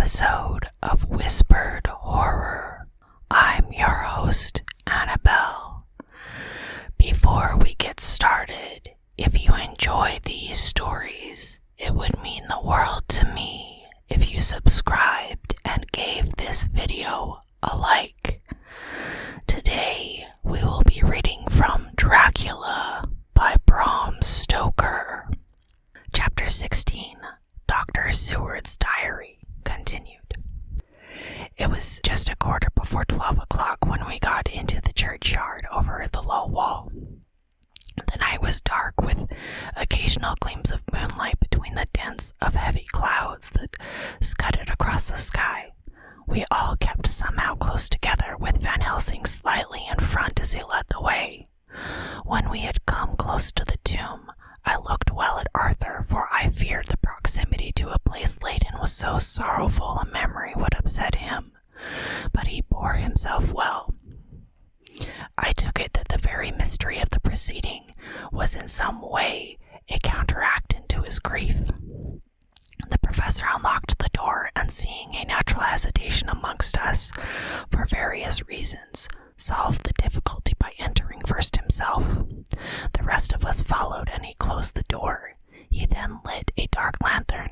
episode of Whispered Horror. I'm your host, Annabelle. Before we get started, if you enjoy these stories, it would mean the world to me if you subscribed and gave this video a like. Today, we will be reading from Dracula by Bram Stoker. Chapter 16, Dr. Seward's Diary, continued. It was just a quarter before 12 o'clock when we got into the churchyard over the low wall. The night was dark, with occasional gleams of moonlight between the dents of heavy clouds that scudded across the sky. We all kept somehow close together, with Van Helsing slightly in front as he led the way. When we had come close to the tomb, I looked well at Arthur, for I feared the proximity to a place laden with so sorrowful a memory would upset him, but he bore himself well. I took it that the very mystery of the proceeding was in some way a counteractant to his grief. The professor unlocked the door, and seeing a natural hesitation amongst us, for various reasons, solved the difficulty by entering first himself. The rest of us followed, and he closed the door. He then lit a dark lantern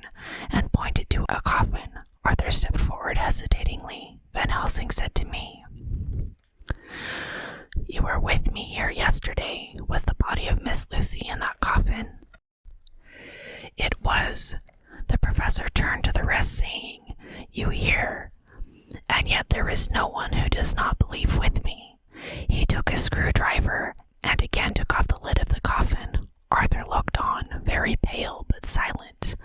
and pointed to a coffin. Arthur stepped forward hesitatingly. Van Helsing said to me, "You were with me here yesterday. Was the body of Miss Lucy in that coffin?" "It was." The professor turned to the rest, saying, "You hear? And yet there is no one who does not believe with me." He took a screwdriver and again took off the lid of the coffin. Arthur looked on, very pale but silent.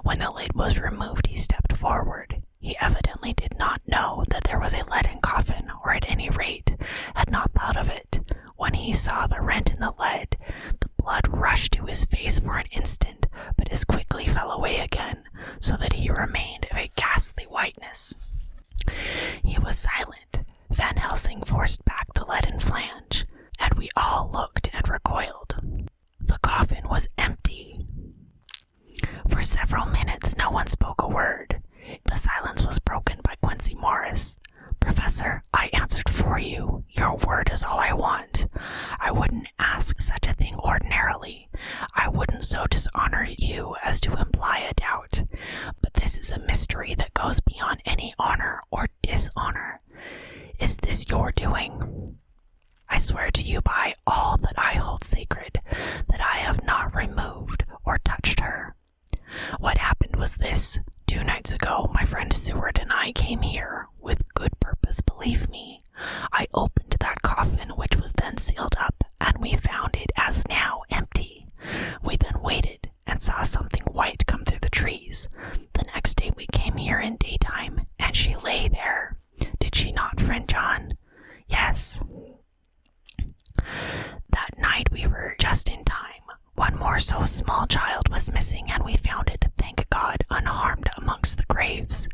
When the lid was removed, he stepped forward. He evidently did not know that there was a leaden coffin, or at any rate had not thought of it. When he saw the rent in the lead, the blood rushed to his face for an instant, but as quickly fell away again, so that he remained of a ghastly whiteness. He was silent. Van Helsing forced back the leaden flange, and we all looked and recoiled. The coffin was empty. For several minutes no one spoke a word. The silence was broken by Quincy Morris. "Professor, I answered for you. Your word is all I want. I wouldn't ask such a thing ordinarily. I wouldn't so dishonor you as to imply a doubt. But this is a mystery that goes beyond any honor or dishonor. Is this your doing? I swear to you by all that I hold sacred that I have not removed or touched her. What happened was this. 2 nights ago, my friend Seward and I came here, with good purpose, believe me. I opened that coffin, which was then sealed up, and we found it as now empty. We then waited, and saw something white come through the trees. The next day we came here in daytime, and she lay there. Did she not, friend John?" "Yes." "That night we were just in time. One more so small child was missing, and we found it, thank God, unharmed amongst the graves.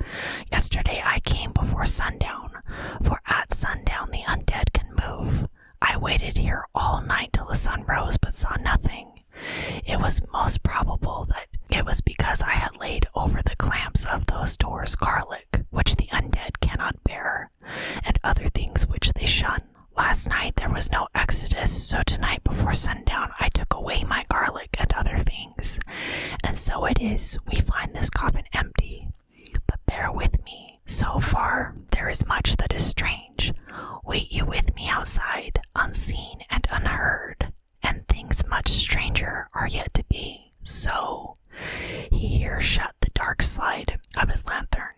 Yesterday I came before sundown, for at sundown the undead can move. I waited here all night till the sun rose, but saw nothing. It was most probable that it was because I had laid over the clamps of those doors garlic, which the undead cannot bear, and other things which they shun. Last night there was no exodus, so tonight before sundown I took away my garlic and other things. And so it is, we find this coffin empty. But bear with me. So far, there is much that is strange. Wait you with me outside, unseen and unheard, and things much stranger are yet to be. So," he here shut the dark slide of his lantern.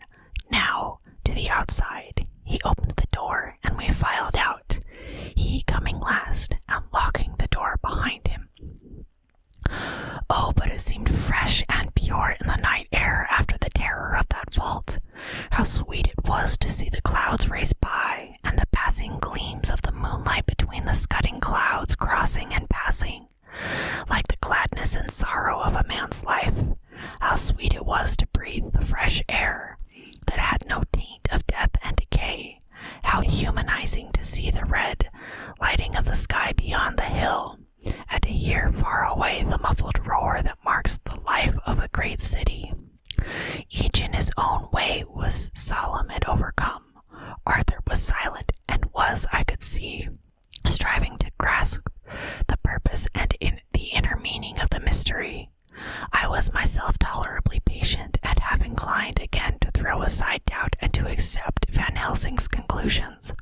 "Now, to the outside." He opened the door, and we filed out, he coming last and locking the door behind him. Oh, but it seemed fresh and pure in the night air after the terror of that vault. How sweet it was to see the clouds race by, and the passing gleams of the moonlight between the scudding clouds crossing and passing, like the gladness and sorrow of a man's life. How sweet it was to breathe the fresh air that had no taint of death and decay. How humanizing to see the red lighting of the sky beyond the hill, and to hear far away the muffled roar that marks the life of a great city. Each in his own way was solemn and overcome. Arthur was silent and was, I could see, striving to grasp the purpose and the inner meaning of the mystery. I was myself tolerably patient, and half inclined again to throw aside doubt and to accept Van Helsing's conclusions.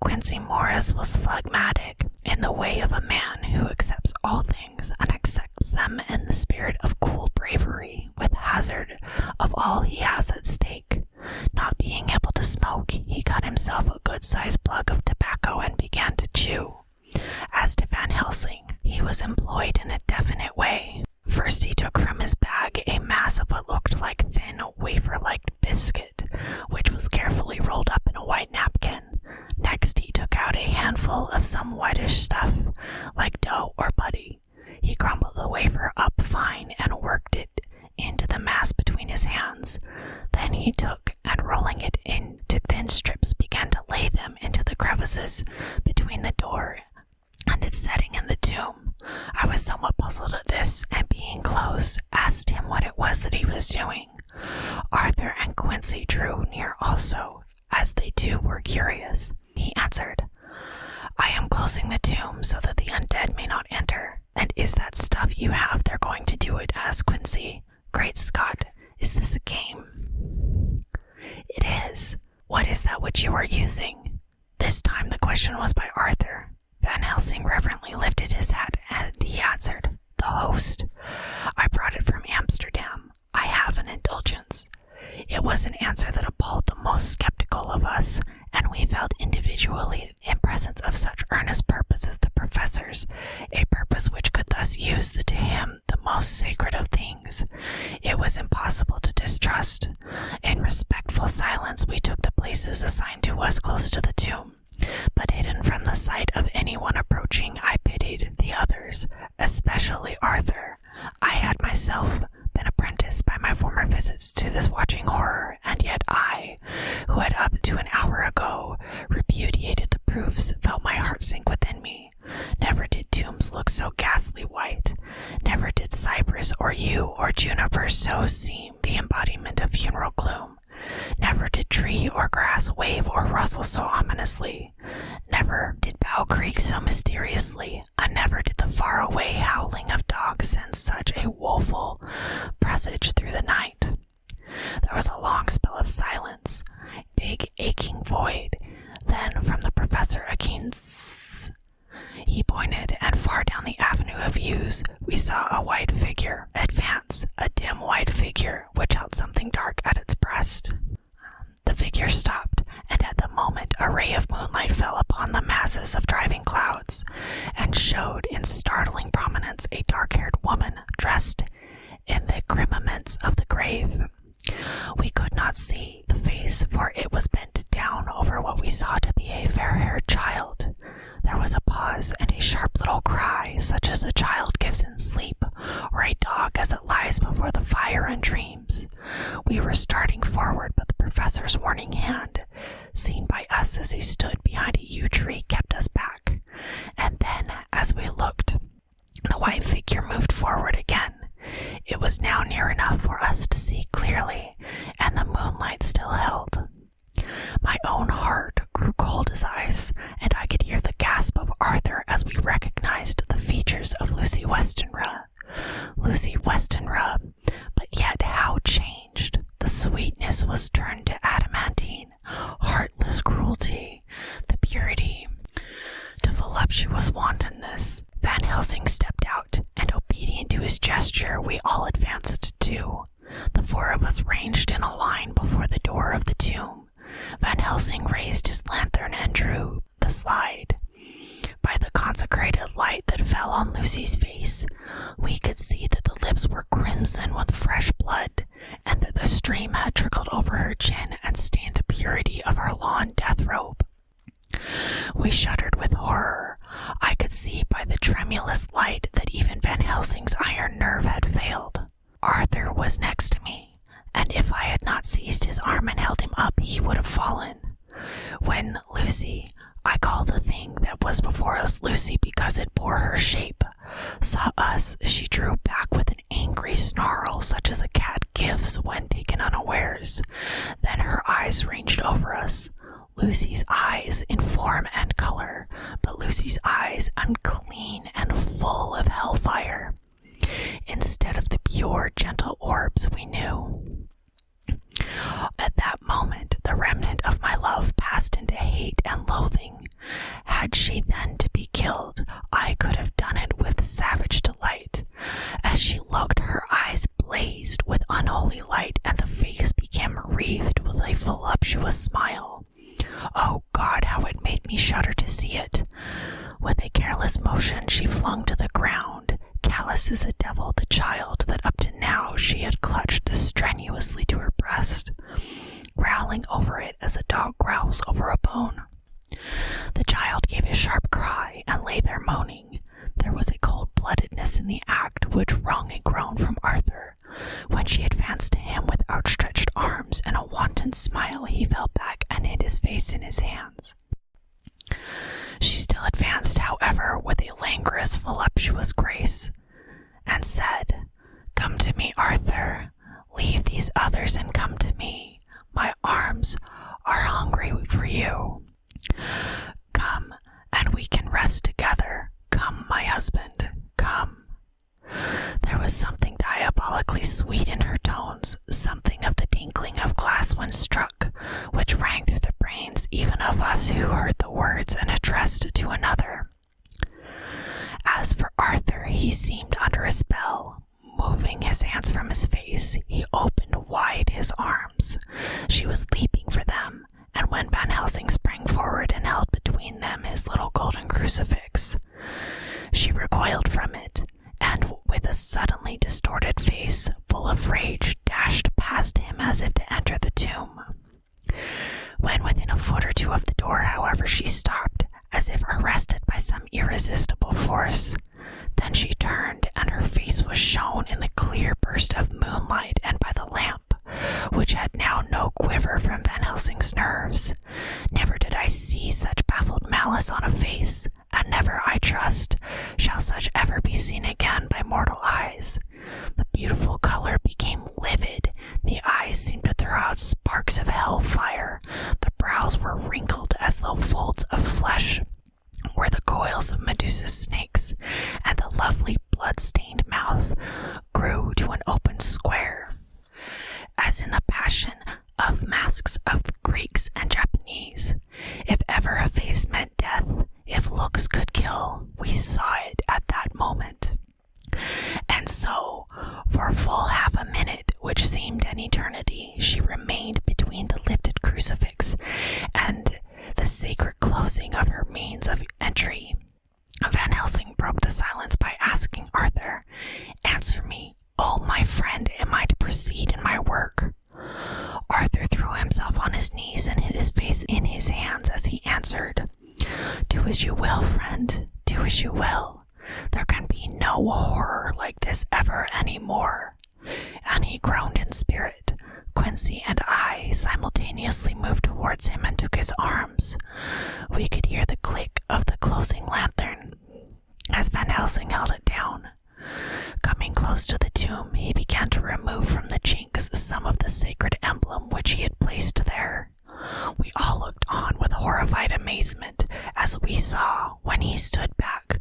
Quincy Morris was phlegmatic, in the way of a man who accepts all things and accepts them in the spirit of cool bravery, with hazard of all he has at stake. Not being able to smoke, he cut himself a good-sized plug of tobacco and began to chew. As to Van Helsing, he was employed in a definite way. First he took from his bag a mass of what looked like thin, wafer-like biscuit, which was carefully rolled up in a white napkin. Next he took out a handful of some whitish stuff, like dough or putty. He crumbled the wafer up fine and worked it into the mass between his hands. Then he took, and rolling it into thin strips, began to lay them into the crevices between the door and its setting in the tomb. I was somewhat puzzled at this, and being close, asked him what it was that he was doing. Arthur and Quincy drew near also, as they too were curious. He answered, "I am closing the tomb so that the undead may not enter." "And is that stuff you have they're going to do it?" asked Quincy. "Great Scott, is this a game?" "It is. What is that which you are using?" This time the question was by Arthur. Van Helsing reverently lifted his hat, and he answered, "The host. I brought it from Amsterdam. I have an indulgence." It was an answer that appalled the most skeptical of us, and we felt individually in presence of such earnest purpose as the professor's, a purpose which could thus use to him the most sacred of things. It was impossible to distrust. In respectful silence we took the places assigned to us close to the tomb, but hidden from the sight of anyone approaching. I pitied the others, especially Arthur. I had myself been apprenticed by my former visits to this watching horror, and yet I, who had up to an hour ago repudiated the proofs, felt my heart sink within me. Never did tombs look so ghastly white. Never did cypress or yew or juniper so seem the embodiment of funeral gloom. Never did tree or grass wave or rustle so ominously. Never did bough creak so mysteriously, and never did the far-away howling of dogs send such a woeful presage through the night. There was a long spell of silence, big aching void. Then from the professor a keen "Sssss." He pointed, and far down the avenue of yews we saw a white figure advance, a dim white figure which held something dark at its breast. The figure stopped, and at the moment a ray of moonlight fell upon the masses of driving clouds, and showed in startling prominence a dark-haired woman dressed in the grimaments of the grave. We could not see the face, for it was bent down over what we saw to be a fair-haired child. There was a pause and a sharp little cry, such as a child gives in sleep, or a dog as it lies before the fire and dreams. We were starting forward, but the professor's warning hand, seen by us as he stood behind a yew tree, kept us back. And then, as we looked, the white figure moved forward again. It was now near enough for us to see clearly, and the moonlight still held. My own heart grew cold as ice, and I could hear the gasp of Arthur as we recognized the features of Lucy Westenra. Lucy Westenra, but yet how changed! The sweetness was turned to adamantine, heartless cruelty, the purity to voluptuous wantonness. Van Helsing stepped out, and obedient to his gesture, we all advanced too. The four of us ranged in a line before the door of the tomb. Van Helsing raised his lantern and drew the slide. By the consecrated light that fell on Lucy's face, we could see that the lips were crimson with fresh blood, and that the stream had trickled over her chin and stained the purity of her lawn death robe. We shuddered with horror. I could see by the tremulous light that even Van Helsing's iron nerve had failed. Arthur was next to me, and if I had not seized his arm and held him up, he would have fallen. When Lucy, I call the thing that was before us Lucy because it bore her shape, saw us, she drew back with an angry snarl such as a cat gifts when taken unawares. Then her eyes ranged over us. Lucy's eyes in form and color, but Lucy's eyes unclean and full of hellfire, instead of the pure, gentle orbs we knew. At that moment, the remnant of my love passed into hate and loathing. Had she then to be killed, I could have done it with savage delight. As she looked, her eyes blazed with unholy light, and the face became wreathed with a voluptuous smile. Oh God, how it made me shudder to see it! With a careless motion, she flung to the ground, callous as a devil, the child that up to now she had clutched strenuously to her breast, growling over it as a dog growls over a bone. The child gave a sharp cry and lay there moaning. There was a cold-bloodedness in the act which wrung a groan from Arthur. When she advanced to him with outstretched arms and a wanton smile, he fell back and hid his face in his hands. She still advanced, however, with a languorous, voluptuous grace, and said, "Come to me, Arthur. Leave these others and come to me. My arms are hungry for you. Come, and we can rest together. Come, my husband, come." There was something diabolically sweet in her tones, something of the tinkling of glass when struck, which rang through the brains even of us who heard the words and addressed to another. As for Arthur, he seemed under a spell. Moving his hands from his face, he opened wide his arms. She was leaping for them, and when Van Helsing sprang forward and held between them his little golden crucifix, she recoiled from it, and with a suddenly distorted face, full of rage, dashed past him as if to enter the tomb. When within a foot or two of the door, however, she stopped, as if arrested by some irresistible force. Then she turned, and her face was shown in the clear burst of moonlight and by the lamp, which had now no quiver from Van Helsing's nerves. Never did I see such baffled malice on a face, and never, I trust, shall such ever be seen again by mortal eyes. The beautiful color became livid, the eyes seemed to throw out sparks of hell fire, the brows were wrinkled as though folds of flesh were the coils of Medusa's snakes, and the lovely blood-stained mouth grew to an open square. As in the passion of masks of Greeks and Japanese, if ever a face meant death, if looks could kill, we saw it at that moment. And so, for full half a minute, which seemed an eternity, she remained between the lifted crucifix and the sacred closing of her means of entry. Van Helsing broke the silence by asking Arthur, "Answer me, oh my friend, am I to proceed in my work?" Arthur threw himself on his knees and hid his face in his hands as he answered, "Do as you will, friend, do as you will. There can be no horror like this ever any more." And he groaned in spirit. Quincy and I simultaneously moved towards him and took his arms. We could hear the click of the closing lantern as Van Helsing held it down. Coming close to the tomb, he began to remove from the chinks some of the sacred emblem which he had placed there. We all looked on with horrified amazement as we saw, when he stood back,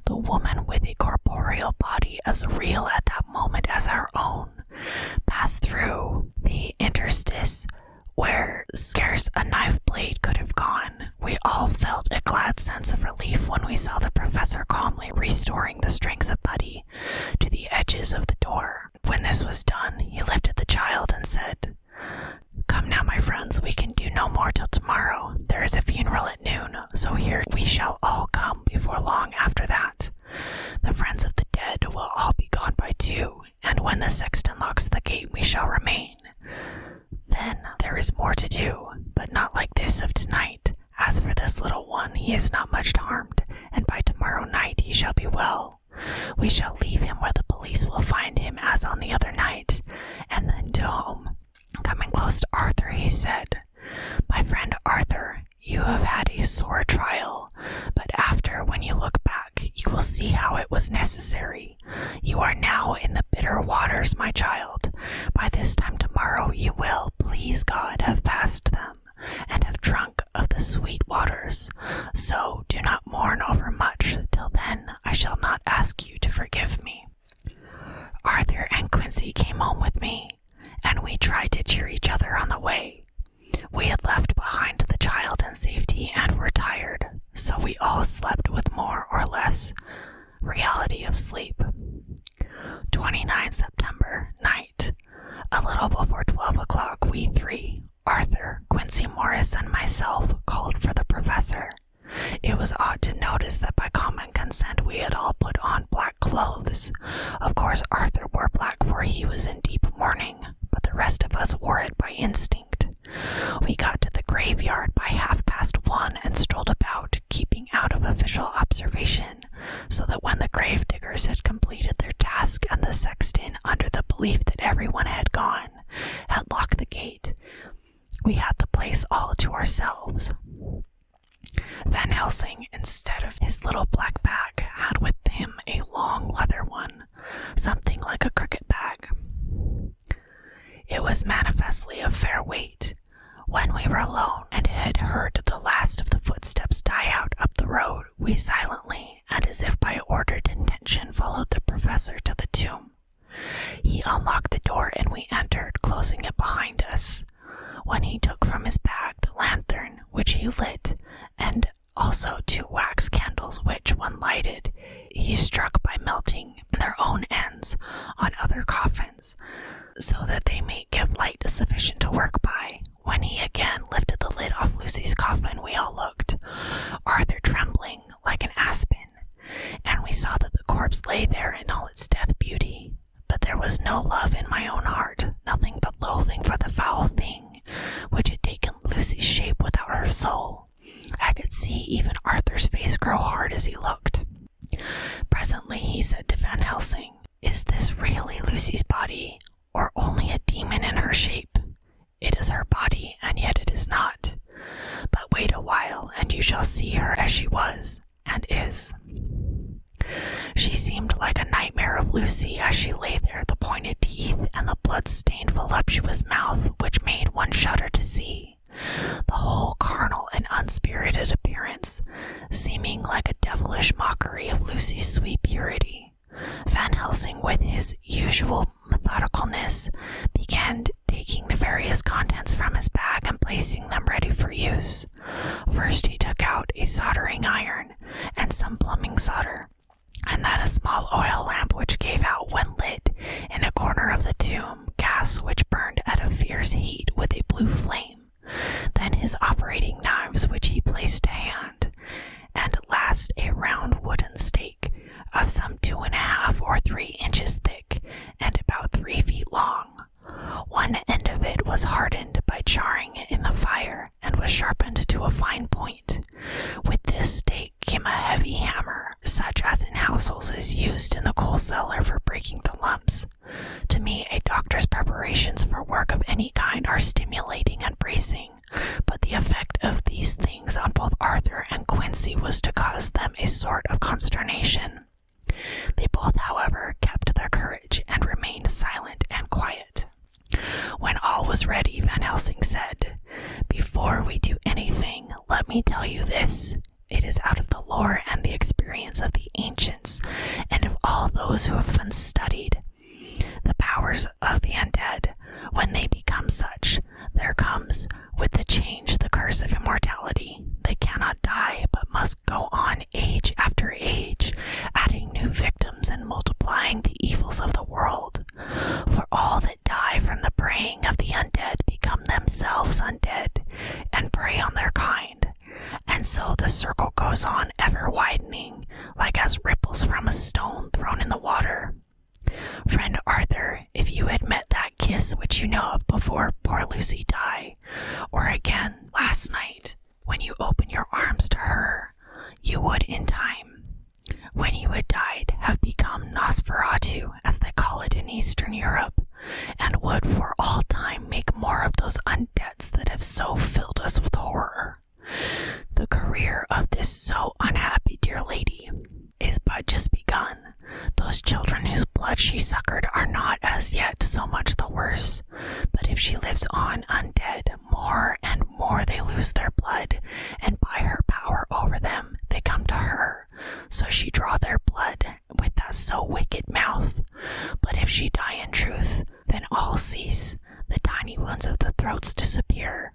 the woman with a corporeal body as real at that moment as our own, pass through the interstice where scarce a knife blade could have gone. We all felt a glad sense of relief when we saw the professor calmly restoring the strings of putty to the edges of the door. When this was done, he lifted the child and said, "Come now, my friends, we can do no more till tomorrow. There is a funeral at noon, so here we shall all come before long after that. The friends of the dead will all be gone by 2, and when the sexton locks the gate we shall remain. Then there is more to do, but not like this of tonight. As for this little one, he is not much harmed, and by tomorrow night he shall be well. We shall leave him where the police will find him as on the other night, and then to home." Coming close to Arthur, he said, "My friend Arthur, you have had a sore trial, but after, when you look back, you will see how it was necessary. You are now in the bitter waters, my child. By this time tomorrow you will, please God, have passed them, and have drunk of the sweet waters. So do not mourn over much. Till then I shall not ask you to forgive me. Arthur and Quincy came home with me, and we tried to cheer each other on the way. We had left behind the child in safety and were tired, so we all slept with more or less reality of sleep. 29 September, night. A little before 12 o'clock, we three, Arthur, Quincy Morris, and myself, called for the professor. It was odd to notice that by common consent we had all put on black clothes. Of course Arthur wore black, for he was in deep mourning, but the rest of us wore it by instinct. We got to the graveyard by 1:30 and strolled about, keeping out of official observation, so that when the grave diggers had completed their task and the sexton, under the belief that everyone had gone, had locked the gate, we had the place all to ourselves. Van Helsing, instead of his little black bag, had with him a long leather one, something like a cricket bag. It was manifestly of fair weight. When we were alone and had heard the last of the footsteps die out up the road, we silently, and as if by ordered intention, followed the professor to the tomb. He unlocked the door and we entered, closing it behind us. When he took from his bag the lantern, which he lit, and also 2 wax candles which, when lighted, he struck by melting their own ends on other coffins, so that they may give light sufficient to work by. When he again lifted the lid off Lucy's coffin, we all looked, Arthur trembling like an aspen, and we saw that the corpse lay there in all its death beauty. But there was no love in my own heart, nothing but loathing for the foul thing which had taken Lucy's shape without her soul. I could see even Arthur's face grow hard as he looked. Presently he said to Van Helsing, "Is this really Lucy's body, or only a demon in her shape? It is her body, and yet it is not. But wait a while, and you shall see her as she was, and is." She seemed like a nightmare of Lucy as she lay there, the pointed teeth and the blood-stained voluptuous mouth which made one shudder to see, the whole carnal and unspirited appearance seeming like a devilish mockery of Lucy's sweet purity. Van Helsing, with his usual methodicalness, began taking the various contents from his bag and placing them ready for use. First he took out a soldering iron and some plumbing solder, and then a small oil lamp which gave out, when lit, in a corner of the tomb, gas which burned at a fierce heat with a blue flame. Then his operating knives which he placed to hand, and at last a round wooden stake of some 2½ or 3 inches thick and about 3 feet long. One end of it was hardened by charring it in the fire and was sharpened to a fine point. With this stake came a heavy hammer, such as in households is used in the coal cellar for breaking the lumps. To me, a doctor's preparations for work of any kind are stimulating and bracing, but the effect of these things on both Arthur and Quincy was to cause them a sort of consternation. They both, however, kept their courage and remained silent and quiet. When all was ready, Van Helsing said, "Before we do anything, let me tell you this. It is out of the lore and the experience of the ancients, and of all those who have been studied the powers of the undead. When they become such, there comes with the change the curse of immortality. They cannot die, but must go on age after age, adding new victims and multiplying the evils of the world. For all that die from the preying of the undead become themselves undead, and prey on their kind. And so the circle goes on ever widening, like as ripples from a stone thrown in the water. Friend Arthur, if you had met that kiss which you know of before poor Lucy died, or again last night, when you opened your arms to her, you would in time, when you had died, have become Nosferatu, as they call it in Eastern Europe, and would for all time make more of those undeads that have so filled us with horror. The career of this so unhappy dear lady is but just begun. Those children whose blood she succored are not as yet so much the worse hours. But if she lives on undead, more and more they lose their blood, and by her power over them, they come to her. So she draw their blood with that so wicked mouth. But if she die in truth, then all cease. The tiny wounds of the throats disappear,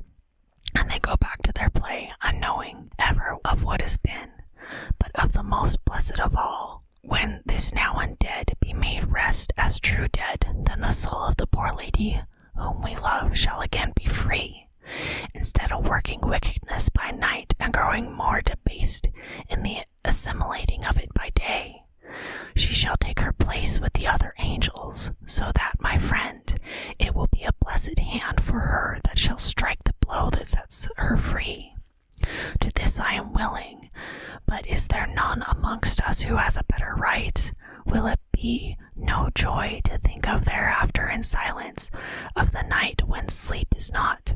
and they go back to their play, unknowing ever of what has been, but of the most blessed of all. When this now undead be made rest as true dead, then the soul of the poor lady whom we love shall again be free. Instead of working wickedness by night and growing more debased in the assimilating of it by day, she shall take her place with the other angels, so that, my friend, it will be a blessed hand for her that shall strike the blow that sets her free. To this I am willing, but is there none amongst us who has a better right? Will it be no joy to think of thereafter in silence, of the night when sleep is not?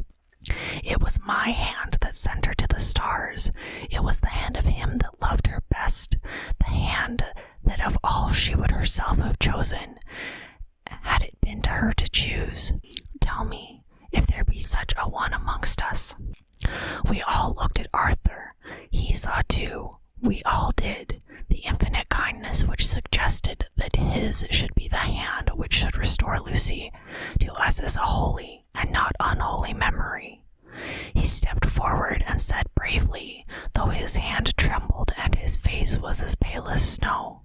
It was my hand that sent her to the stars. It was the hand of him that loved her best, the hand that of all she would herself have chosen, had it been to her to choose. Tell me if there be such a one amongst us. We all looked at Arthur. He saw too. We all did. The infinite kindness which suggested that his should be the hand which should restore Lucy to us as a holy and not unholy memory. He stepped forward and said bravely, though his hand trembled and his face was as pale as snow,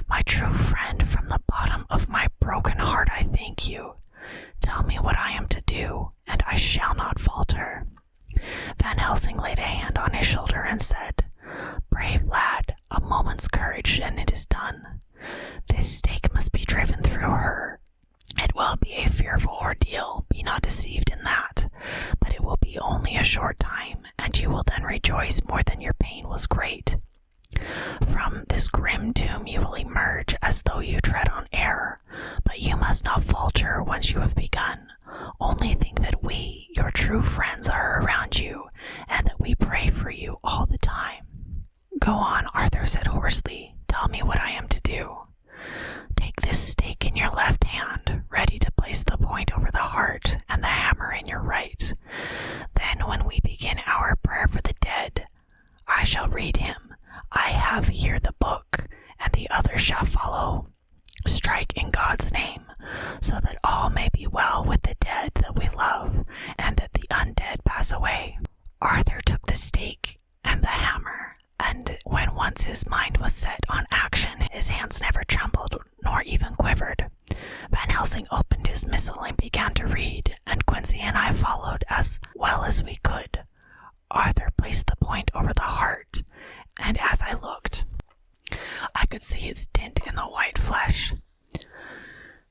"My true friend, from the bottom of my broken heart I thank you. Tell me what I am to do, and I shall not falter." Van Helsing laid a hand on his shoulder and said, "Brave lad, a moment's courage and it is done. This stake must be driven through her. It will be a fearful ordeal, be not deceived in that, but it will be only a short time, and you will then rejoice more than your pain was great. From this grim tomb you will emerge as though you tread on air, but you must not falter once you have begun. Only think that we, your true friends, are around you, and that we pray for you all the time." "Go on," Arthur said hoarsely. "Tell me what I am to do." "Take this stake in your left hand, ready to place the point over the heart, and the hammer in your right. Then when we begin our prayer for the dead, I shall read him. I have here the book, and the other shall follow. Strike in God's name, so that all may be well with the dead that we love, and that the undead pass away." Arthur took the stake and the hammer, and when once his mind was set on action, his hands never trembled nor even quivered. Van Helsing opened his missal and began to read, and Quincy and I followed as well as we could. Arthur placed the point over the heart, and as I looked, I could see its dint in the white flesh.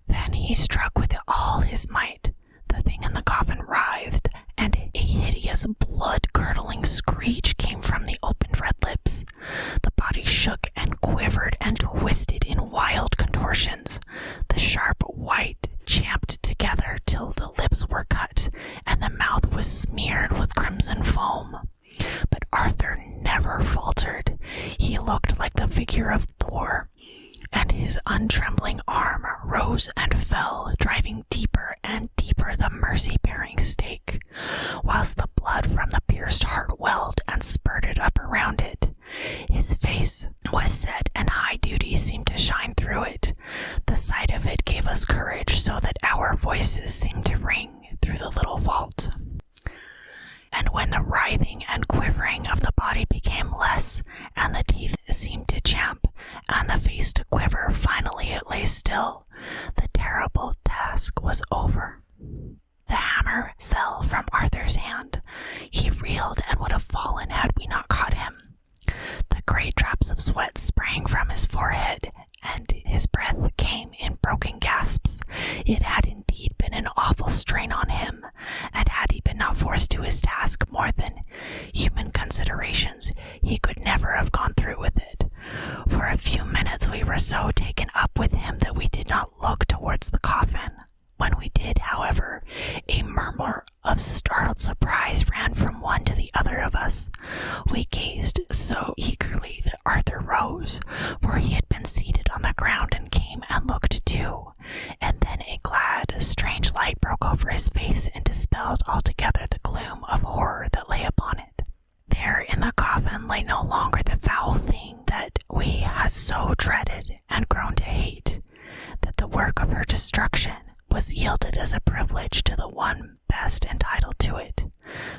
Then he struck with all his might. The thing in the coffin writhed, and a hideous blood-curdling screech came from the opened red lips. The body shook and quivered and twisted in wild contortions. The sharp white champed together till the lips were cut, and the mouth was smeared with crimson foam. But Arthur never faltered. He looked like the figure of Thor, and his untrembling arm rose and fell, driving deeper and deeper the mercy-bearing stake, whilst the blood from the pierced heart welled and spurted up around it. His face was set, and high duty seemed to shine through it. The sight of it gave us courage, so that our voices seemed to ring through the little vault. And when the writhing and quivering of the body became less, and the teeth seemed to champ, and the face to quiver, finally it lay still. The terrible task was over. The hammer fell from Arthur's hand. He reeled and would have fallen had we not caught him. The great drops of sweat sprang from his forehead, and his breath came in broken gasps. It had indeed been an awful strain on him, and had he been not forced to his task more than human considerations, he could never have gone through with it. For a few minutes we were so taken up with him that we did not look towards the coffin. When we did, however, a murmur of startled surprise ran from one to the other of us. We gazed so eagerly that Arthur rose, for he had been seated on the ground, and came and looked too, and then a glad, his face and dispelled altogether the gloom of horror that lay upon it. There in the coffin lay no longer the foul thing that we had so dreaded and grown to hate, that the work of her destruction was yielded as a privilege to the one best entitled to it.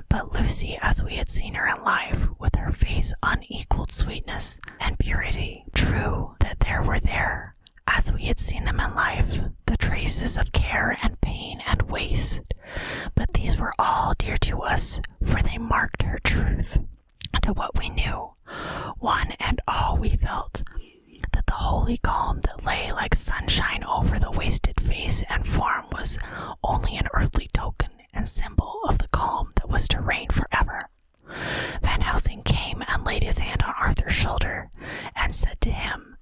But Lucy, as we had seen her in life, with her face unequaled sweetness and purity, true that there were there, as we had seen them in life, the traces of care and pain and waste, but these were all dear to us, for they marked her truth to what we knew. One and all we felt that the holy calm that lay like sunshine over the wasted face and form was only an earthly token and symbol of the calm that was to reign forever. Van Helsing came and laid his hand on Arthur's shoulder and said to him,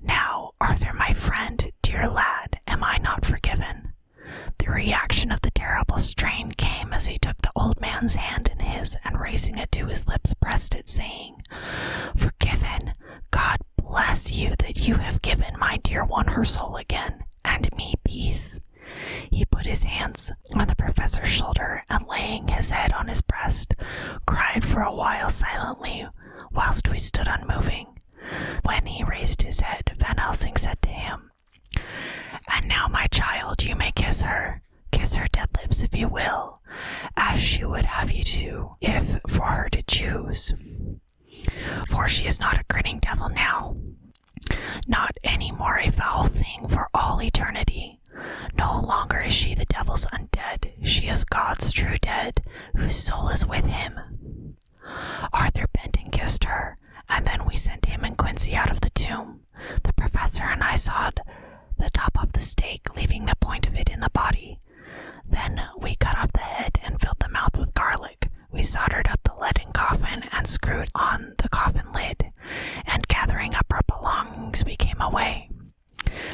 "Now, Arthur, my friend, dear lad, am I not forgiven?" The reaction of the terrible strain came as he took the old man's hand in his and raising it to his lips pressed it, saying, "Forgiven! God bless you that you have given my dear one her soul again, and me peace." He put his hands on the professor's shoulder and laying his head on his breast, cried for a while silently whilst we stood unmoving. When he raised his head, Van Helsing said to him, "And now, my child, you may kiss her. Kiss her dead lips if you will, as she would have you to, if for her to choose. For she is not a grinning devil now, not any more a foul thing for all eternity. No longer is she the devil's undead, she is God's true dead, whose soul is with him." Arthur bent and kissed her, and then we sent him and Quincy out of the tomb. The professor and I sawed the top of the stake, leaving the point of it in the body. Then we cut off the head and filled the mouth with garlic. We soldered up the leaden coffin and screwed on the coffin lid, and gathering up our belongings, we came away.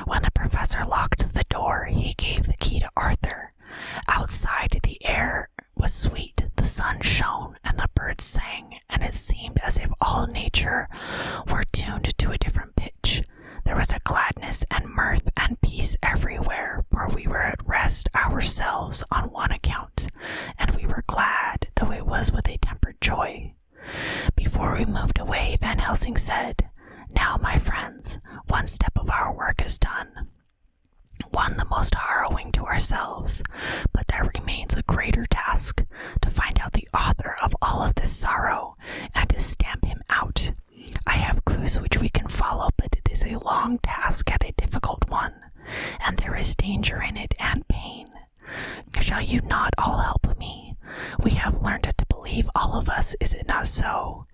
When the professor locked the door, he gave the key to Arthur. Outside, the air was sweet, the sun shone, and the birds sang, and it seemed as if all nature were tuned to a different pitch. There was a gladness and mirth and peace everywhere, for we were at rest ourselves on one account, and we were glad, though it was with a tempered joy. Before we moved away, Van Helsing said, "Now, my friends, one step of our work is done, one the most harrowing to ourselves, but there remains a greater task, to find out the author of all of this sorrow, and to stamp him out. I have clues which we can follow, but it is a long task and a difficult one, and there is danger in it and pain. Shall you not all help me? We have learned to believe all of us, is it not so?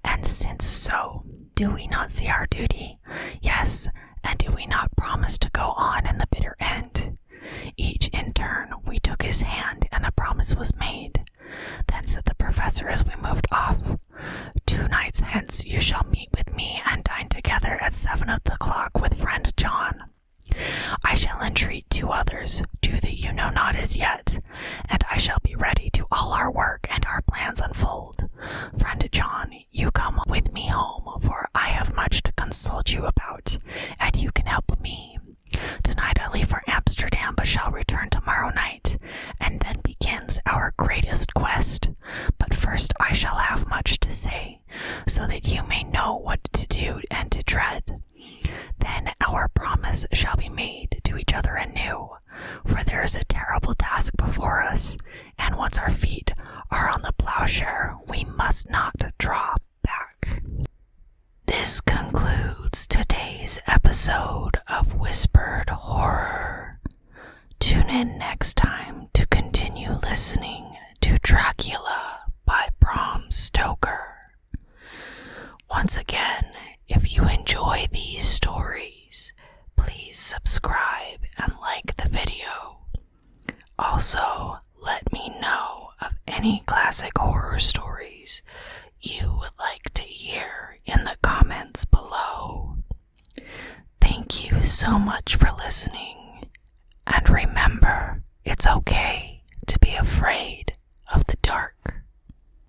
And since so, do we not see our duty? Yes, and do we not promise to go on in the bitter end?" Each in turn, we took his hand, and the promise was made. Then said the professor as we moved off, "2 nights hence you shall meet with me and dine together at 7 o'clock with friend John. I shall entreat 2 others, 2 that you know not as yet, and I shall be ready to all our work and our plans unfold. Friend John, you come with me home, for I have much to consult you about, and you can help me. Tonight I leave for Amsterdam, but shall return tomorrow night, and then begins our greatest quest. But first I shall have much to say, so that you may know what to do and to dread. Then our promise shall be made to each other anew, for there is a terrible task before us, and once our feet are on the plowshare, we must not draw back." This concludes today's episode of Whispered Horror. Tune in next time to continue listening to Dracula by Bram Stoker. Once again, if you enjoy these stories, please subscribe and like the video. Also, let me know of any classic horror stories you would like to hear in the comments below. Thank you so much for listening, and remember, it's okay to be afraid.